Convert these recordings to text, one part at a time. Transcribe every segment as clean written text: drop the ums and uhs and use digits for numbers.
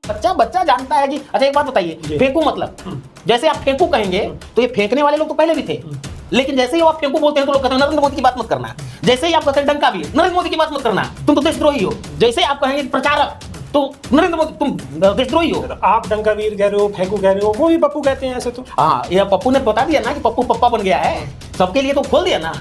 बच्चा बच्चा जानता है कि अच्छा एक बात बताइए, फेंकू मतलब जैसे आप फेंकू कहेंगे तो ये फेंकने वाले लोग तो पहले भी थे, लेकिन जैसे ही आप फेंकू बोलते हैं तो लोग कहते हैं नरेंद्र मोदी की बात मत करना। जैसे ही आप कहते हैं डंका भी नरेंद्र मोदी की बात मत करना, तुम तो देशद्रोही हो। जैसे ही आप कहेंगे प्रचारक तो नरेंद्र मोदी तुम देशद्रोही हो। आप डंकावीर कह रहे हो, फेंकू कह रहे हो, वो भी पप्पू कहते हैं ऐसे तो। हाँ, ये पप्पू ने बता दिया ना कि पप्पू पप्पा बन गया है, सबके लिए तो खोल दिया ना।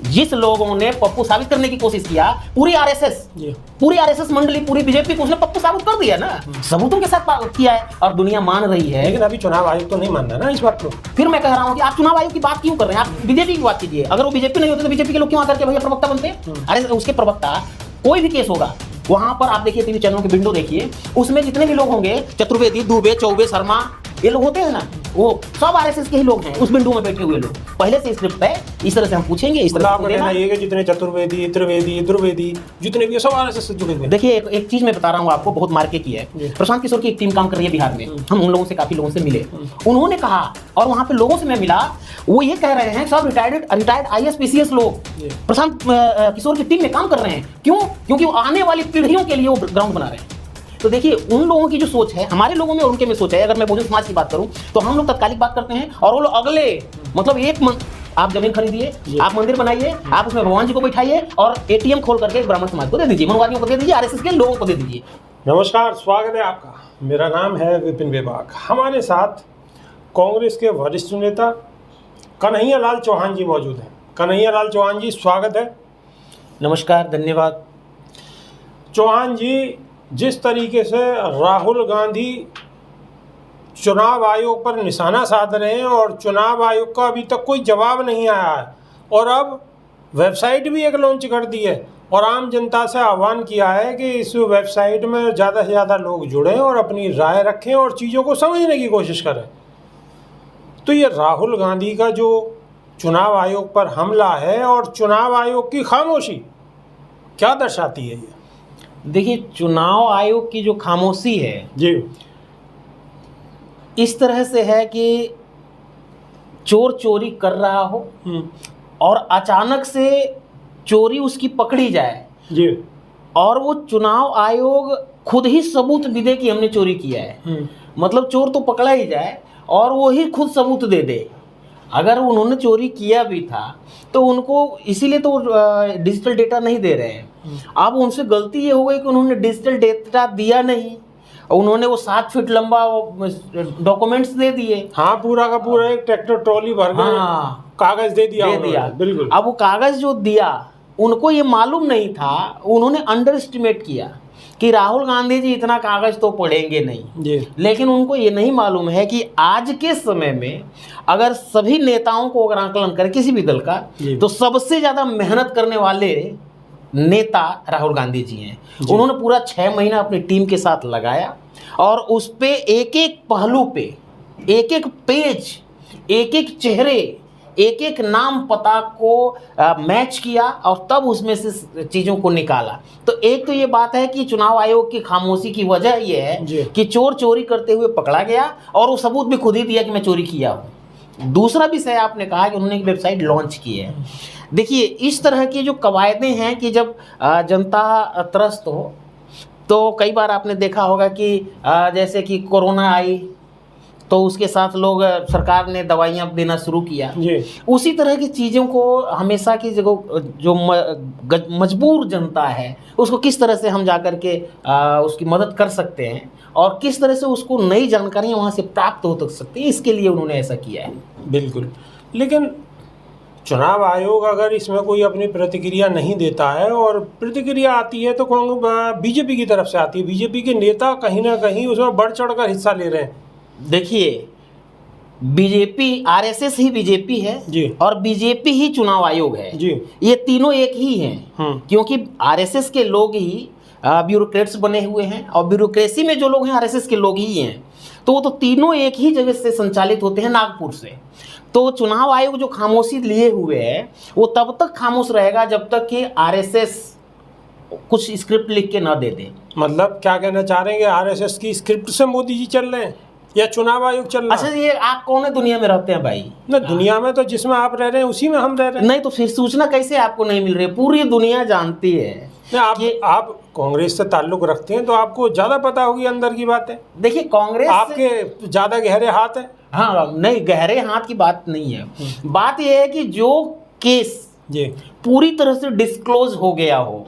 जिस लोगों ने पप्पू साबित करने की कोशिश किया, पूरी आरएसएस मंडली, पूरी बीजेपी को उसने पप्पू साबित कर दिया ना, सबूतों के साथ किया है और दुनिया मान रही है। लेकिन अभी चुनाव आयोग तो नहीं मान रहा ना इस बात को। फिर मैं कह रहा हूँ कि आप चुनाव आयोग की बात क्यों कर रहे हैं, आप बीजेपी की बात कीजिए। अगर वो बीजेपी नहीं होते तो बीजेपी के लोग क्यों आकर के भैया प्रवक्ता बनते हैं? अरे उसके प्रवक्ता, कोई भी केस होगा वहां पर आप देखिए टीवी चैनलों के विंडो देखिए, उसमें जितने भी लोग होंगे, चतुर्वेदी, दुबे, चौबे, शर्मा, ये लोग होते हैं ना, वो सब आरएसएस के ही लोग हैं उस बिंदु में बैठे हुए लोग। पहले से स्क्रिप्ट है, इस तरह से हम पूछेंगे, इस तरह आपका कहना ये कि जितने चतुर्वेदी, त्रिवेदी, दुर्वेदी जितने भी सब आरएसएस से जुड़े हुए हैं। देखिए एक चीज मैं बता रहा हूँ आपको, बहुत मार्के की है। प्रशांत किशोर की एक टीम काम कर रही है बिहार में, हम उन लोगों से काफी लोगों से मिले, उन्होंने कहा, और वहां पे लोगों से मैं मिला, वो ये कह रहे हैं सब रिटायर्ड आईएएस पीसीएस लोग प्रशांत किशोर की टीम में काम कर रहे हैं। क्यों? क्योंकि वो आने वाली पीढ़ियों के लिए वो ग्राउंड बना रहे हैं। तो देखिए उन लोगों की जो सोच है, हमारे लोगों में और उनके में सोच है। अगर मैं बहुजन समाज की बात करूं तो हम लोग तत्कालिक बात करते हैं और वो लोग अगले, मतलब आप जमीन खरीदिए, आप मंदिर बनाइए, आप उसमें भगवान जी को बैठाइए और एटीएम खोल करके ब्राह्मण समाज को दे दीजिए, मनवादियों को दे दीजिए, आरएसएस के लोगों को दे दीजिए। नमस्कार, स्वागत है आपका। मेरा नाम है विपिन विभाग। हमारे साथ कांग्रेस के वरिष्ठ नेता कन्हैया लाल चौहान जी मौजूद हैं। कन्हैया लाल चौहान जी, स्वागत है। नमस्कार, धन्यवाद। चौहान जी, जिस तरीके से राहुल गांधी चुनाव आयोग पर निशाना साध रहे हैं और चुनाव आयोग का अभी तक कोई जवाब नहीं आया है, और अब वेबसाइट भी एक लॉन्च कर दी है और आम जनता से आह्वान किया है कि इस वेबसाइट में ज़्यादा से ज़्यादा लोग जुड़ें और अपनी राय रखें और चीज़ों को समझने की कोशिश करें। तो ये राहुल गांधी का जो चुनाव आयोग पर हमला है और चुनाव आयोग की खामोशी क्या दर्शाती है? ये देखिए, चुनाव आयोग की जो खामोशी है जी, इस तरह से है कि चोर चोरी कर रहा हो और अचानक से चोरी उसकी पकड़ी जाए जी, और वो चुनाव आयोग खुद ही सबूत भी दे कि हमने चोरी किया है। मतलब चोर तो पकड़ा ही जाए और वो ही खुद सबूत दे दे। अगर उन्होंने चोरी किया भी था तो उनको, इसीलिए तो डिजिटल डेटा नहीं दे रहे हैं। अब उनसे गलती ये हो गई कि उन्होंने डिजिटल डेटा दिया नहीं, उन्होंने वो 7 फीट लंबा डॉक्यूमेंट्स दे दिए। हाँ, पूरा का पूरा एक ट्रैक्टर ट्रॉली भर के कागज दे दिया। बिल्कुल। अब वो कागज जो दिया, उनको ये मालूम नहीं था, उन्होंने अंडर एस्टिमेट किया कि राहुल गांधी जी इतना कागज तो पढ़ेंगे नहीं। लेकिन उनको ये नहीं मालूम है कि आज के समय में अगर सभी नेताओं को अगर आकलन करें किसी भी दल का, तो सबसे ज्यादा मेहनत करने वाले नेता राहुल गांधी जी हैं। उन्होंने पूरा 6 महीना अपनी टीम के साथ लगाया और उस पे एक एक पहलू पे, एक एक पेज, एक एक चेहरे, एक एक नाम पता को मैच किया और तब उसमें से चीज़ों को निकाला। तो एक तो ये बात है कि चुनाव आयोग की खामोशी की वजह ये है कि चोर चोरी करते हुए पकड़ा गया और वो सबूत भी खुद ही दिया कि मैं चोरी किया हूँ। दूसरा विषय आपने कहा कि उन्होंने एक वेबसाइट लॉन्च की है। देखिए, इस तरह की जो कवायदें हैं कि जब जनता त्रस्त हो, तो कई बार आपने देखा होगा कि जैसे कि कोरोना आई तो उसके साथ लोग, सरकार ने दवाइयाँ देना शुरू किया। उसी तरह की चीज़ों को हमेशा की जो मजबूर जनता है उसको किस तरह से हम जाकर के उसकी मदद कर सकते हैं और किस तरह से उसको नई जानकारियाँ वहाँ से प्राप्त हो सकती है, इसके लिए उन्होंने ऐसा किया है। बिल्कुल। लेकिन चुनाव आयोग अगर इसमें कोई अपनी प्रतिक्रिया नहीं देता है और प्रतिक्रिया आती है तो बीजेपी की तरफ से आती है, बीजेपी के नेता कहीं ना कहीं उसमें बढ़ चढ़ कर हिस्सा ले रहे हैं। देखिए, बीजेपी, आरएसएस ही बीजेपी है जी, और बीजेपी ही चुनाव आयोग है जी। ये तीनों एक ही हैं, क्योंकि आरएसएस के लोग ही ब्यूरोक्रेट्स बने हुए हैं और ब्यूरोक्रेसी में जो लोग हैं आरएसएस के लोग ही हैं। तो वो तो तीनों एक ही जगह से संचालित होते हैं, नागपुर से। तो चुनाव आयोग जो खामोशी लिए हुए है वो तब तक खामोश रहेगा जब तक कि आरएसएस कुछ स्क्रिप्ट लिख के ना दे दे। मतलब क्या कहना चाह रहे हैं कि आरएसएस की स्क्रिप्ट से मोदी जी चल रहे हैं या चुनाव आयोग चल रहा है? अच्छा, ये आप कौन है दुनिया में रहते हैं भाई? ना, दुनिया में तो जिसमें आप रह रहे हैं उसी में हम रह रहे हैं। नहीं तो फिर सूचना कैसे आपको नहीं मिल रही? पूरी दुनिया जानती है आप कांग्रेस से ताल्लुक रखते हैं तो आपको ज़्यादा पता होगी अंदर की बातें। देखिए कांग्रेस आपके ज़्यादा गहरे हाथ हैं। हाँ नहीं, गहरे हाथ की बात नहीं है। बात यह है कि जो केस जी पूरी तरह से डिस्क्लोज हो गया हो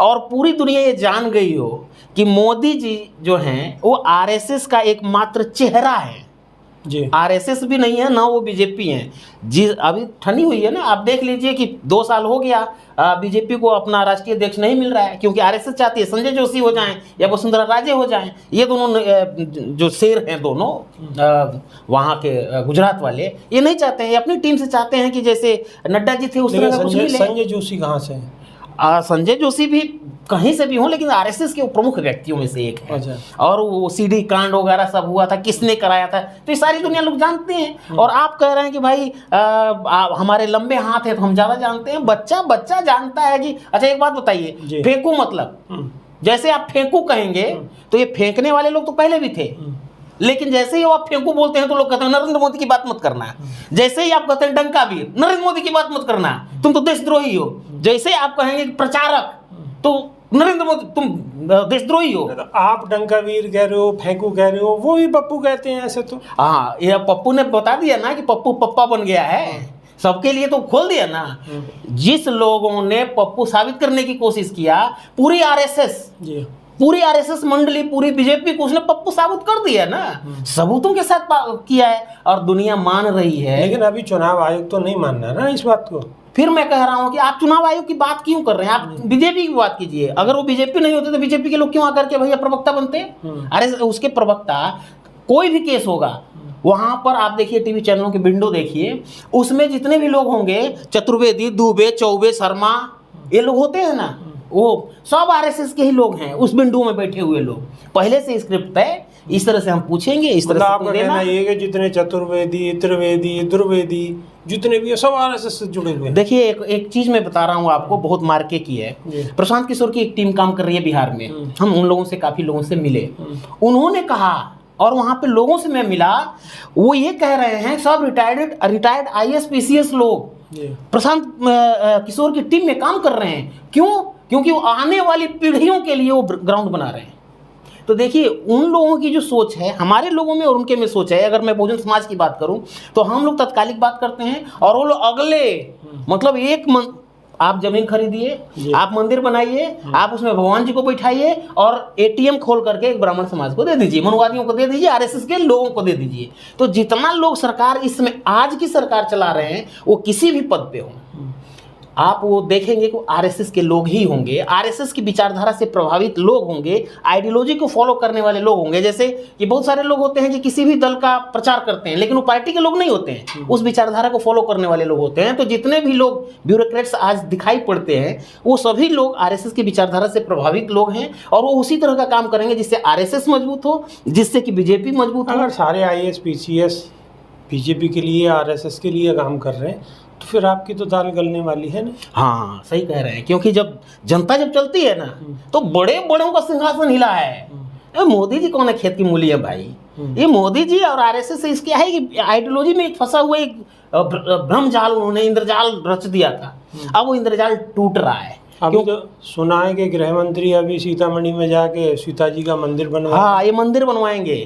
और पूरी दुनिया ये जान गई हो कि मोदी जी जो हैं वो आरएसएस का एकमात्र चेहरा है। जी आरएसएस भी नहीं है ना वो बीजेपी हैं। जी अभी ठनी हुई है ना, आप देख लीजिए कि 2 साल हो गया बीजेपी को अपना राष्ट्रीय अध्यक्ष नहीं मिल रहा है, क्योंकि आरएसएस चाहती है संजय जोशी हो जाएं या वसुंधरा राजे हो जाएं। ये दोनों जो शेर हैं दोनों वहाँ के गुजरात वाले, ये नहीं चाहते हैं, ये अपनी टीम से चाहते हैं कि जैसे नड्डा जी थे उस तरह का कुछ मिले। संजय जोशी कहाँ से हैं? संजय जोशी भी कहीं से भी हों, लेकिन आरएसएस के प्रमुख व्यक्तियों में से एक है। अच्छा। और वो सीडी कांड वगैरह सब हुआ था, किसने कराया था, तो ये सारी दुनिया लोग जानते हैं। और आप कह रहे हैं कि भाई हमारे लंबे हाथ हैं तो हम ज़्यादा जानते हैं। बच्चा जानता है कि अच्छा एक बात बताइए, फेंकू मतलब जैसे आप फेंकू कहेंगे तो ये फेंकने वाले लोग तो पहले भी थे, लेकिन जैसे ही आप फेंकू बोलते हैं तो लोग कहते हैं नरेंद्र मोदी की बात मत करना। जैसे ही आप कहते हैं डंकावीर, नरेंद्र मोदी की बात मत करना, तुम तो देशद्रोही हो। जैसे आप कहेंगे प्रचारक, तो नरेंद्र मोदी तुम देशद्रोही हो। तो आप डंकावीर कह रहे हो, फेंकू कह रहे हो, वो भी पप्पू कहते हैं ऐसे तो। हाँ, ये पप्पू ने बता दिया ना कि पप्पू पप्पा बन गया है, सबके लिए तो खोल दिया ना। जिस लोगों ने पप्पू साबित करने की कोशिश किया, पूरी आरएसएस मंडली, पूरी बीजेपी को उसने पप्पू साबित कर दिया ना, सबूतों के साथ किया है और दुनिया मान रही है। लेकिन अभी चुनाव आयोग तो नहीं मान रहा ना इस बात को। फिर मैं कह रहा हूं कि आप चुनाव आयोग की बात क्यों कर रहे हैं, आप बीजेपी की बात कीजिए। अगर वो बीजेपी नहीं होते तो बीजेपी के लोग क्यों आकर के भैया प्रवक्ता बनते? अरे उसके प्रवक्ता, कोई भी केस होगा वहां पर आप देखिए टीवी चैनलों की विंडो देखिए, उसमें जितने भी लोग होंगे, चतुर्वेदी, दुबे, चौबे, शर्मा, ये लोग होते हैं ना, वो सब आरएसएस के ही लोग हैं उस विंडो में बैठे हुए लोग। पहले से स्क्रिप्ट है, इस तरह से हम पूछेंगे, इस तरह से आपका कहना ये है कि जितने चतुर्वेदी, त्रिवेदी, दुर्वेदी जितने भी सब आरएसएस से जुड़े हुए हैं। देखिए एक चीज मैं बता रहा हूँ आपको, बहुत मार्के की है। प्रशांत किशोर की एक टीम काम कर रही है बिहार में। हम उन लोगों से, काफी लोगों से मिले, उन्होंने कहा, और वहां पे लोगों से मैं मिला, वो ये कह रहे हैं सब रिटायर्ड आईएएस पीसीएस लोग प्रशांत किशोर की टीम में काम कर रहे हैं। क्यों? क्योंकि वो आने वाली पीढ़ियों के लिए वो ग्राउंड बना रहे हैं। तो देखिए उन लोगों की जो सोच है, हमारे लोगों में और उनके में सोच है। अगर मैं बहुजन समाज की बात करूं तो हम लोग तत्कालिक बात करते हैं और वो लोग अगले, मतलब आप जमीन खरीदिए, आप मंदिर बनाइए, आप उसमें भगवान जी को बैठाइए और एटीएम खोल करके एक ब्राह्मण समाज को दे दीजिए, मनुवादियों को दे दीजिए, आरएसएस के लोगों को दे दीजिए। तो जितना लोग सरकार इसमें आज की सरकार चला रहे हैं, वो किसी भी पद पे हों, आप वो देखेंगे कि आरएसएस के लोग ही होंगे, आरएसएस की विचारधारा से प्रभावित लोग होंगे, आइडियोलॉजी को फॉलो करने वाले लोग होंगे। जैसे कि बहुत सारे लोग होते हैं कि किसी भी दल का प्रचार करते हैं, लेकिन वो पार्टी के लोग नहीं होते हैं, उस विचारधारा को फॉलो करने वाले लोग होते हैं। तो जितने भी लोग ब्यूरोक्रेट्स आज दिखाई पड़ते हैं, वो सभी लोग आरएसएस की विचारधारा से प्रभावित लोग हैं और वो उसी तरह का काम करेंगे जिससे आरएसएस मजबूत हो, जिससे कि बीजेपी मजबूत हो। अगर सारे आईएएस पीसीएस बीजेपी के लिए, आरएसएस के लिए काम कर रहे हैं तो फिर आपकी तो दाल गलने वाली है ना। हाँ सही कह रहे हैं, क्योंकि जब जनता जब चलती है ना तो बड़े बड़ों का सिंहासन हिला है। मोदी जी कौन है खेत की मूली है भाई? ये मोदी जी और आरएसएस से इसके है कि आइडियोलॉजी में एक फंसा हुआ एक भ्रम जाल, उन्होंने इंद्रजाल रच दिया था। अब वो इंद्रजाल टूट रहा है। अभी तो सुना है कि गृह मंत्री अभी सीतामढ़ी में जाके सीता जी का मंदिर बनवा, हाँ ये मंदिर बनवाएंगे।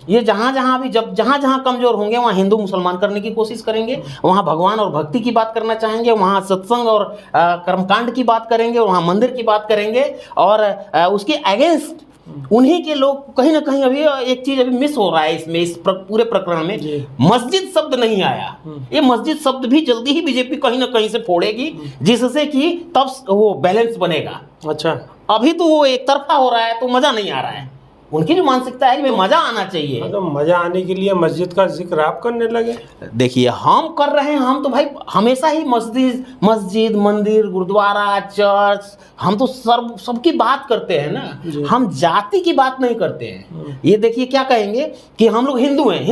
ये जहाँ जहाँ भी जहाँ कमजोर होंगे वहाँ हिंदू मुसलमान करने की कोशिश करेंगे, वहाँ भगवान और भक्ति की बात करना चाहेंगे, वहाँ सत्संग और कर्मकांड की बात करेंगे, वहाँ मंदिर की बात करेंगे और उसके अगेंस्ट उन्हीं के लोग। कहीं ना कहीं अभी एक चीज अभी मिस हो रहा है इसमें, इस पूरे प्रकरण में मस्जिद शब्द नहीं आया। ये मस्जिद शब्द भी जल्दी ही बीजेपी कहीं ना कहीं से फोड़ेगी, जिससे कि तब वो बैलेंस बनेगा। अच्छा, अभी तो वो एक तरफा हो रहा है तो मजा नहीं आ रहा है। उनकी जो मानसिकता है कि भाई मजा आना चाहिए, तो मजा आने के लिए मस्जिद का जिक्र आप करने लगे। देखिए हम कर रहे हैं, हम तो भाई हमेशा ही मस्जिद, मंदिर, गुरुद्वारा, चर्च, हम तो सबकी बात करते हैं ना, हम जाति की बात नहीं करते हैं। ये देखिए क्या कहेंगे कि हम लोग हिंदू हैं,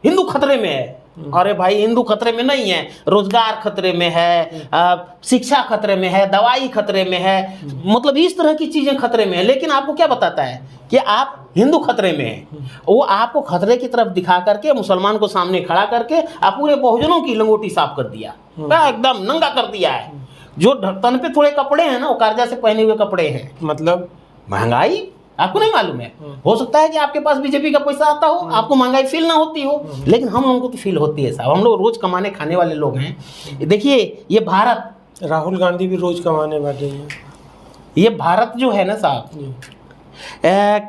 हिंदू खतरे में है। अरे भाई हिंदू खतरे में नहीं है, रोजगार खतरे में है, शिक्षा खतरे में है, दवाई खतरे में है, मतलब इस तरह की चीजें खतरे में है। लेकिन आपको क्या बताता है कि आप हिंदू खतरे में हैं? वो आपको खतरे की तरफ दिखा करके, मुसलमान को सामने खड़ा करके आप पूरे बहुजनों की लंगोटी साफ कर दिया, एकदम नंगा कर दिया है। जो तन पे थोड़े कपड़े हैं ना, वो कर्जा से पहने हुए कपड़े हैं। मतलब महंगाई आपको नहीं मालूम है? हो सकता है कि आपके पास बीजेपी का पैसा आता हो, आपको महंगाई फील ना होती हो, लेकिन हम लोगों को तो फील होती है साहब। हम लोग रोज कमाने खाने वाले लोग हैं। देखिए ये भारत, राहुल गांधी भी रोज कमाने बैठे हैं। ये भारत जो है ना साहब,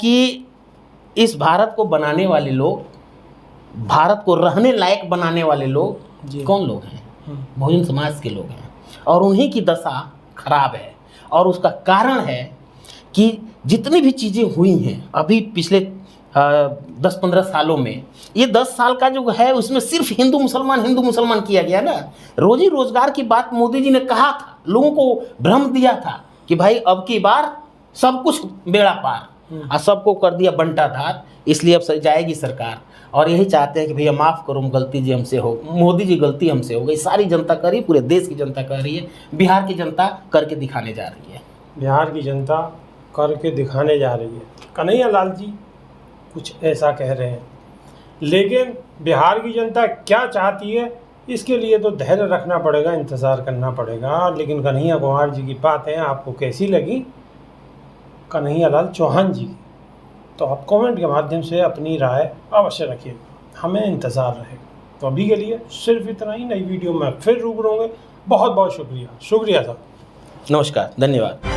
कि इस भारत को बनाने वाले लोग, भारत को रहने लायक बनाने वाले लोग कौन लोग हैं? बहुजन समाज के लोग हैं, और उन्हीं की दशा खराब है। और उसका कारण है कि जितनी भी चीज़ें हुई हैं अभी पिछले 10-15 सालों में, ये 10 साल का जो है उसमें सिर्फ हिंदू मुसलमान किया गया ना। रोजी रोजगार की बात मोदी जी ने कहा था, लोगों को भ्रम दिया था कि भाई अब की बार सब कुछ बेड़ा पार, और सबको कर दिया बंटा धार। इसलिए अब जाएगी सरकार, और यही चाहते हैं कि भैया माफ़ करो, गलती जी हमसे हो, मोदी जी गलती हमसे हो गई। सारी जनता कर रही है, पूरे देश की जनता कर रही है, बिहार की जनता करके दिखाने जा रही है। बिहार की जनता करके दिखाने जा रही है। कन्हैया लाल जी कुछ ऐसा कह रहे हैं, लेकिन बिहार की जनता क्या चाहती है इसके लिए तो धैर्य रखना पड़ेगा, इंतज़ार करना पड़ेगा। लेकिन कन्हैया कुमार जी की बातें आपको कैसी लगी, कन्हैया लाल चौहान जी की, तो आप कमेंट के माध्यम से अपनी राय अवश्य रखिए, हमें इंतज़ार रहेगा। तो अभी के लिए सिर्फ इतना ही, नई वीडियो में फिर रूबरू होंगे। बहुत बहुत शुक्रिया साहब। नमस्कार, धन्यवाद।